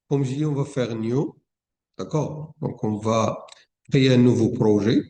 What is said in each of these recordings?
Comme je dis, on va faire new, d'accord? Donc, on va créer un nouveau projet.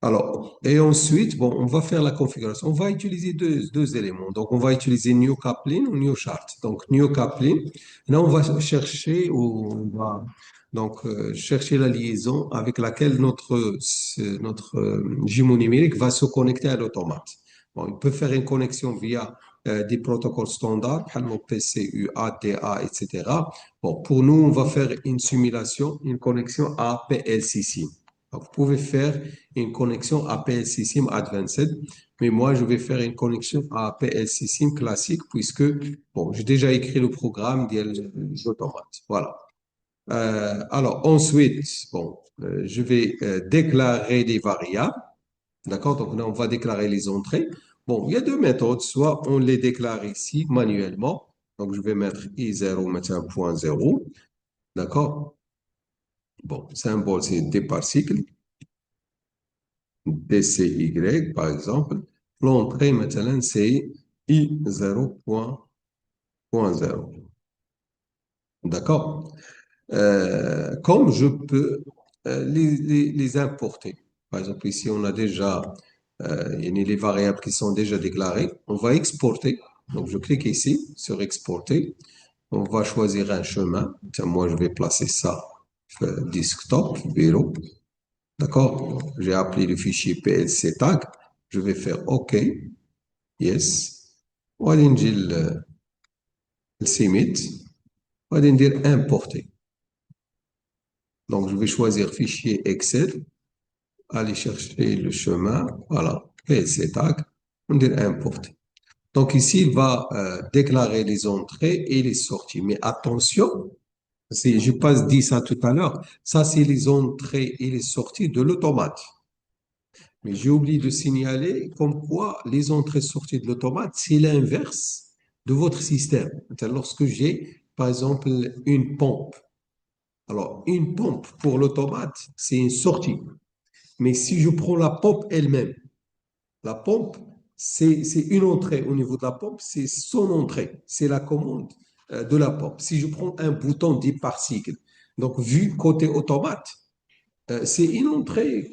Alors, et ensuite, bon, on va faire la configuration. On va utiliser deux éléments. Donc, on va utiliser new coupling ou new chart. Donc, new coupling, là, on va chercher ou on va donc chercher la liaison avec laquelle notre jumeau numérique va se connecter à l'automate. Bon, il peut faire une connexion via des protocoles standards, par exemple PCU, ATA, etc. Bon, pour nous, on va faire une simulation, une connexion à PLC. Donc, vous pouvez faire une connexion à PLC SIM Advanced, mais moi, je vais faire une connexion à PLC SIM classique puisque, bon, j'ai déjà écrit le programme d'automate. Voilà. Alors, ensuite, bon, je vais déclarer des variables. D'accord? Donc, là, on va déclarer les entrées. Bon, il y a deux méthodes. Soit on les déclare ici manuellement. Donc, je vais mettre I0, mettre point 0. D'accord? Bon, symbole, c'est départ cycle. DCY, par exemple, l'entrée maintenant, c'est I0.0. D'accord? Comme je peux les importer. Par exemple, ici, on a déjà il y a les variables qui sont déjà déclarées. On va exporter. Donc, je clique ici sur exporter. On va choisir un chemin. Tiens, moi, je vais placer ça desktop, bureau. D'accord? J'ai appelé le fichier PLC tag. Je vais faire OK. Yes. وبعدين نجي السيميت وبعدين ندير importer. Donc, je vais choisir fichier Excel, aller chercher le chemin. Voilà. PLC tag. On dit importer. Donc, ici, il va déclarer les entrées et les sorties. Mais attention, je pas dit ça tout à l'heure, ça, c'est les entrées et les sorties de l'automate. Mais j'ai oublié de signaler comme quoi les entrées-sorties de l'automate, c'est l'inverse de votre système. Lorsque j'ai, par exemple, une pompe. Alors, une pompe pour l'automate, c'est une sortie. Mais si je prends la pompe elle-même, la pompe, c'est une entrée au niveau de la pompe, c'est son entrée, c'est la commande de la pompe. Si je prends un bouton dit par cycle, donc vu côté automate, c'est une entrée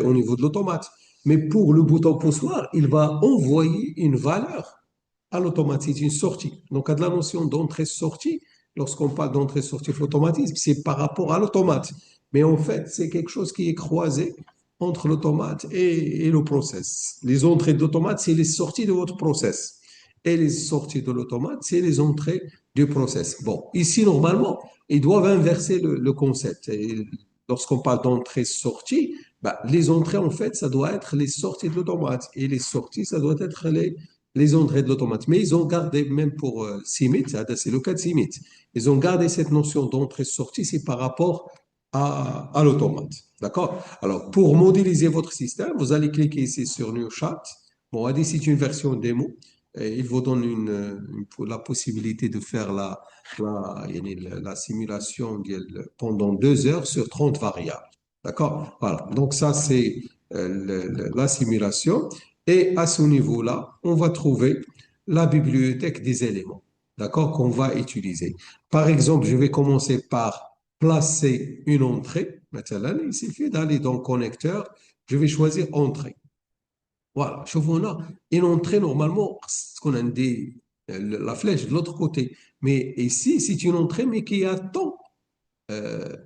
au niveau de l'automate. Mais pour le bouton poussoir, il va envoyer une valeur à l'automate. C'est une sortie. Donc, à de la notion d'entrée-sortie, lorsqu'on parle d'entrée-sortie de l'automatisme, c'est par rapport à l'automate. Mais en fait, c'est quelque chose qui est croisé entre l'automate et le process. Les entrées de l'automate, c'est les sorties de votre process. Et les sorties de l'automate, c'est les entrées du process. Bon, ici, normalement, ils doivent inverser le concept. Et lorsqu'on parle d'entrée-sortie, bah, les entrées, en fait, ça doit être les sorties de l'automate. Et les sorties, ça doit être les entrées de l'automate. Mais ils ont gardé, même pour CIMIT, c'est le cas de CIMIT, ils ont gardé cette notion d'entrée-sortie, c'est par rapport à l'automate. D'accord? Alors, pour modéliser votre système, vous allez cliquer ici sur New Chat. Bon, Adi, c'est une version démo. Et il vous donne la possibilité de faire la simulation pendant 2 heures sur 30 variables. D'accord? Voilà. Donc, ça, c'est la simulation. Et à ce niveau-là, on va trouver la bibliothèque des éléments. D'accord? Qu'on va utiliser. Par exemple, je vais commencer par placer une entrée. Maintenant, il suffit d'aller dans le connecteur. Je vais choisir entrée. Voilà, chauffons là. Une entrée, normalement, ce qu'on a dit, la flèche de l'autre côté. Mais ici, c'est une entrée, mais qui attend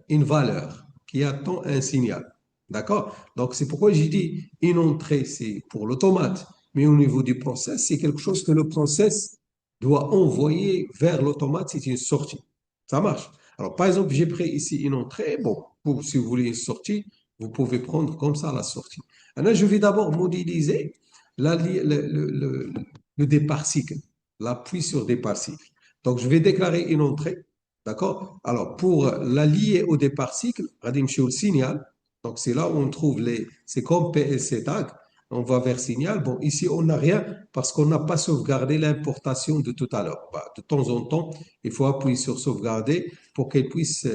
une valeur, qui attend un signal. D'accord? Donc, c'est pourquoi j'ai dit une entrée, c'est pour l'automate. Mais au niveau du process, c'est quelque chose que le process doit envoyer vers l'automate, c'est une sortie. Ça marche. Alors, par exemple, j'ai pris ici une entrée. Bon, si vous voulez une sortie, vous pouvez prendre comme ça la sortie. Alors, je vais d'abord modéliser le départ cycle, l'appui sur départ cycle. Donc, je vais déclarer une entrée. D'accord? Alors, pour la lier au départ cycle, Radim le signal. Donc, c'est là où on trouve c'est comme PLC tag. On va vers signal. Bon, ici, on n'a rien parce qu'on n'a pas sauvegardé l'importation de tout à l'heure. Bah, de temps en temps, il faut appuyer sur sauvegarder pour qu'elle puisse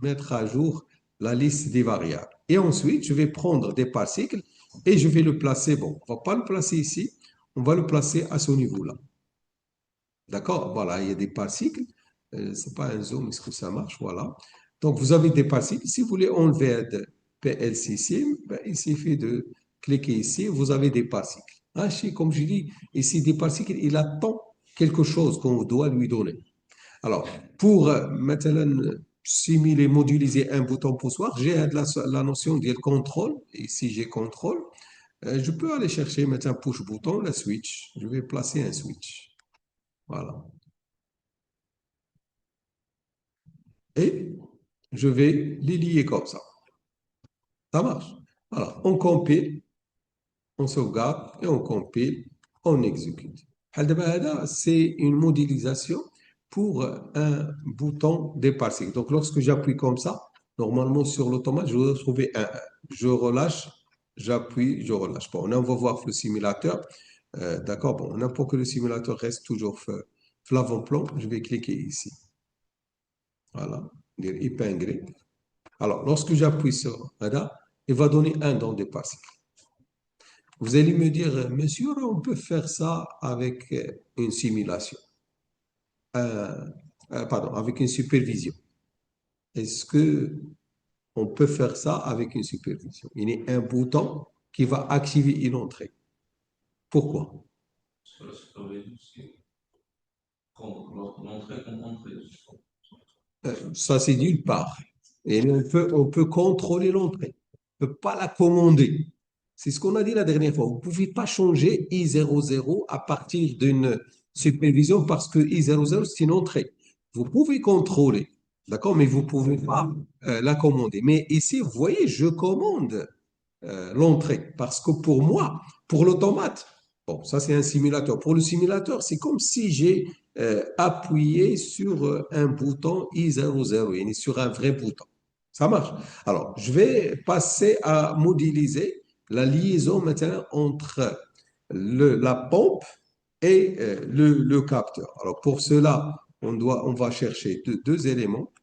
mettre à jour la liste des variables. Et ensuite, je vais prendre départ cycle et je vais le placer. Bon, on ne va pas le placer ici. On va le placer à ce niveau-là. D'accord? Voilà, il y a des particles. C'est pas un zoom, est-ce que ça marche? Voilà. Donc, vous avez des particles. Si vous voulez enlever un PLC ici, ben, il suffit de cliquer ici. Vous avez des particles. Ah, comme je dis, ici, des particles, il attend quelque chose qu'on doit lui donner. Alors, pour maintenant simuler, modéliser un bouton poussoir, j'ai la notion de contrôle. Ici, j'ai contrôle. Je peux aller chercher maintenant push bouton, la switch. Je vais placer un switch. Voilà. Et je vais les lier comme ça. Ça marche. Alors, on compile, on sauvegarde et on compile, on exécute. C'est une modélisation pour un bouton dépassé. Donc, lorsque j'appuie comme ça, normalement sur l'automate, je vais trouver un. Je relâche, j'appuie, je relâche. Bon, on va voir le simulateur. D'accord, bon, n'importe que le simulateur reste toujours flavon-plomb, je vais cliquer ici. Voilà, dire épingler. Alors, lorsque j'appuie sur Ada, il va donner un dans des particles. Vous allez me dire, monsieur, on peut faire ça avec une simulation, pardon, avec une supervision. Est-ce que on peut faire ça avec une supervision? Il y a un bouton qui va activer une entrée. Pourquoi? Ça, c'est d'une part. Et on peut contrôler l'entrée. On ne peut pas la commander. C'est ce qu'on a dit la dernière fois. Vous ne pouvez pas changer I00 à partir d'une supervision parce que I00, c'est une entrée. Vous pouvez contrôler, d'accord, mais vous ne pouvez pas la commander. Mais ici, vous voyez, je commande l'entrée. Parce que pour moi, pour l'automate, bon, ça c'est un simulateur. Pour le simulateur, c'est comme si j'ai appuyé sur un bouton I00, sur un vrai bouton. Ça marche. Alors, je vais passer à modéliser la liaison maintenant entre la pompe et le capteur. Alors, pour cela, on va chercher deux éléments.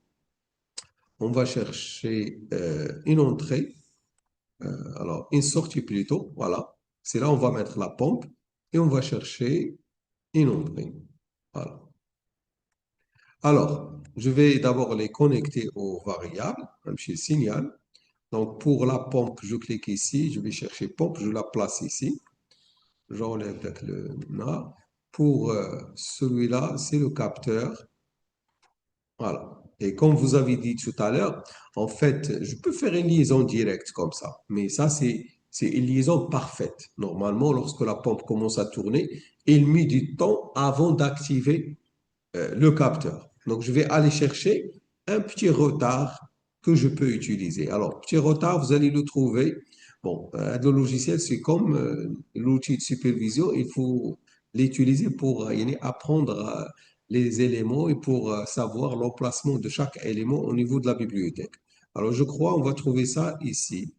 On va chercher une entrée alors, une sortie plutôt, voilà. C'est là où on va mettre la pompe et on va chercher une entrée. Voilà. Alors, je vais d'abord les connecter aux variables, même chez le signal. Donc, pour la pompe, je clique ici, je vais chercher pompe, je la place ici. J'enlève avec le là. Pour celui-là, c'est le capteur. Voilà. Et comme vous avez dit tout à l'heure, en fait, je peux faire une liaison directe comme ça. Mais ça, c'est une liaison parfaite. Normalement, lorsque la pompe commence à tourner, il met du temps avant d'activer le capteur. Donc, je vais aller chercher un petit retard que je peux utiliser. Alors, petit retard, vous allez le trouver. Bon, le logiciel, c'est comme l'outil de supervision. Il faut l'utiliser pour apprendre les éléments et pour savoir l'emplacement de chaque élément au niveau de la bibliothèque. Alors, je crois on va trouver ça ici.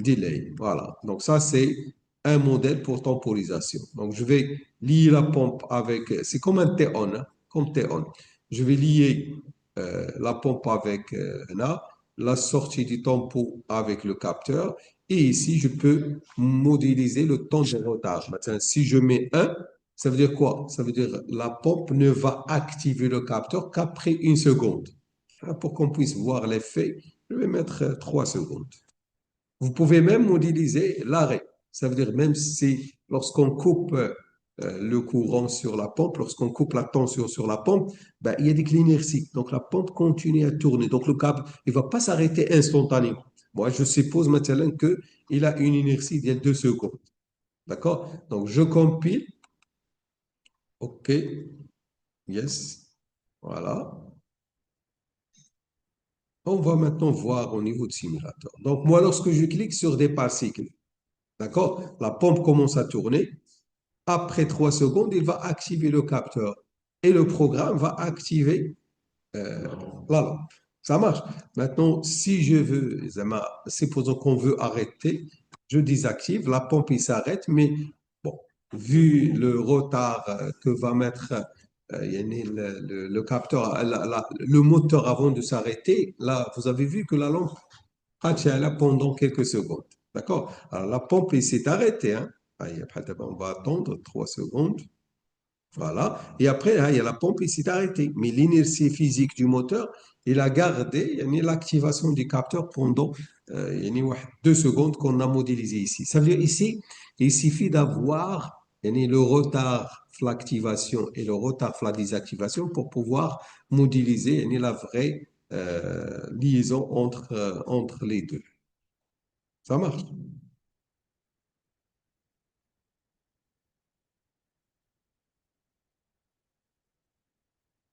Delay. Voilà. Donc, ça, c'est un modèle pour temporisation. Donc, je vais lier la pompe avec, c'est comme un T-on, hein, comme T-on. Je vais lier la pompe avec la sortie du tempo avec le capteur. Et ici, je peux modéliser le temps de retard. Maintenant, si je mets 1, ça veut dire quoi? Ça veut dire la pompe ne va activer le capteur qu'après une seconde. Hein, pour qu'on puisse voir l'effet, je vais mettre 3 secondes. Vous pouvez même modéliser l'arrêt. Ça veut dire même si lorsqu'on coupe le courant sur la pompe, lorsqu'on coupe la tension sur la pompe, ben, il y a des l'inertie. Donc la pompe continue à tourner. Donc le câble, il ne va pas s'arrêter instantanément. Moi, je suppose maintenant qu'il a une inertie d'il y a 2 secondes. D'accord? Donc je compile. OK. Yes. Voilà. On va maintenant voir au niveau du simulateur. Donc moi, lorsque je clique sur des particles, d'accord, la pompe commence à tourner. Après 3 secondes, il va activer le capteur et le programme va activer la lampe. Ça marche. Maintenant, si je veux, supposons qu'on veut arrêter, je désactive, la pompe il s'arrête, mais bon, vu le retard que va mettre le capteur, le moteur avant de s'arrêter, là, vous avez vu que la lampe est là pendant quelques secondes. D'accord? Alors, la pompe il s'est arrêtée. Hein? On va attendre 3 secondes. Voilà. Et après, là, il y a la pompe, il s'est arrêté. Mais l'inertie physique du moteur, il a gardé yani, l'activation du capteur pendant yani, 2 secondes qu'on a modélisé ici. Ça veut dire ici, il suffit d'avoir yani, le retard l'activation et le retard la désactivation pour pouvoir modéliser yani, la vraie liaison entre les deux. Ça marche.